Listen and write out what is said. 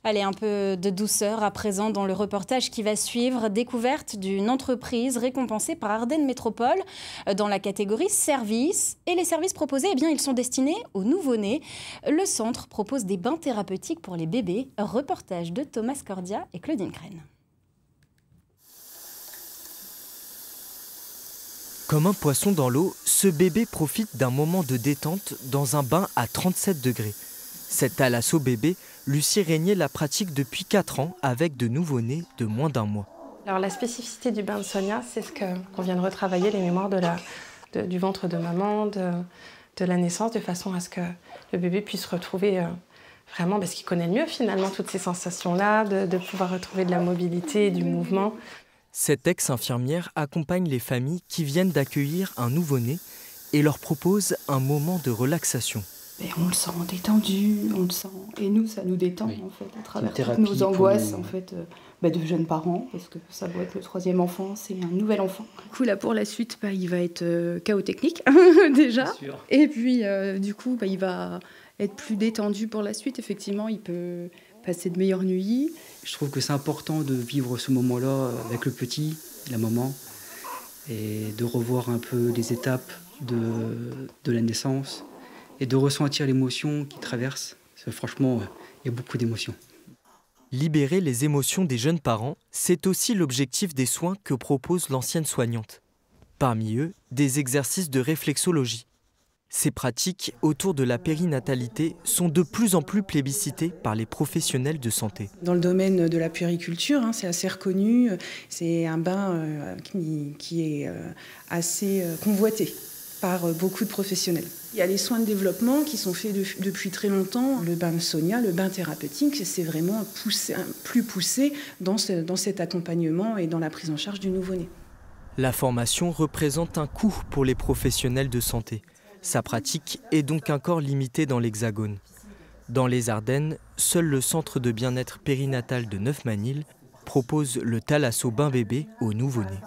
Allez, un peu de douceur à présent dans le reportage qui va suivre. Découverte d'une entreprise récompensée par Ardennes Métropole dans la catégorie services. Et les services proposés, eh bien, ils sont destinés aux nouveau-nés. Le centre propose des bains thérapeutiques pour les bébés. Reportage de Thomas Cordia et Claudine Crène. Comme un poisson dans l'eau, ce bébé profite d'un moment de détente dans un bain à 37 degrés. Cette thalasso bébé, Lucie Régnier la pratique depuis 4 ans avec de nouveau-nés de moins d'1 mois. Alors la spécificité du bain de Sonia, c'est qu'on vient de retravailler les mémoires du ventre de maman, de la naissance, de façon à ce que le bébé puisse retrouver vraiment ce qu'il connaît le mieux finalement, toutes ces sensations-là, de pouvoir retrouver de la mobilité et du mouvement. Cette ex-infirmière accompagne les familles qui viennent d'accueillir un nouveau-né et leur propose un moment de relaxation. Et on le sent détendu, on le sent. Et nous, ça nous détend en fait, à travers toutes nos angoisses en fait, de jeunes parents, parce que ça doit être le 3e enfant, c'est un nouvel enfant. Du coup, là pour la suite, il va être chaos technique déjà. Et puis du coup, il va être plus détendu pour la suite. Effectivement, il peut passer de meilleures nuits. Je trouve que c'est important de vivre ce moment-là avec le petit, la maman, et de revoir un peu les étapes de la naissance et de ressentir l'émotion qui traverse. Franchement, il y a beaucoup d'émotions. Libérer les émotions des jeunes parents, c'est aussi l'objectif des soins que propose l'ancienne soignante. Parmi eux, des exercices de réflexologie. Ces pratiques autour de la périnatalité sont de plus en plus plébiscitées par les professionnels de santé. Dans le domaine de la puériculture, c'est assez reconnu, c'est un bain qui est assez convoité par beaucoup de professionnels. Il y a les soins de développement qui sont faits depuis très longtemps. Le bain de Sonia, le bain thérapeutique, c'est vraiment plus poussé dans cet accompagnement et dans la prise en charge du nouveau-né. La formation représente un coût pour les professionnels de santé. Sa pratique est donc encore limitée dans l'Hexagone. Dans les Ardennes, seul le centre de bien-être périnatal de Neufmanil propose le thalasso bain bébé aux nouveau-nés.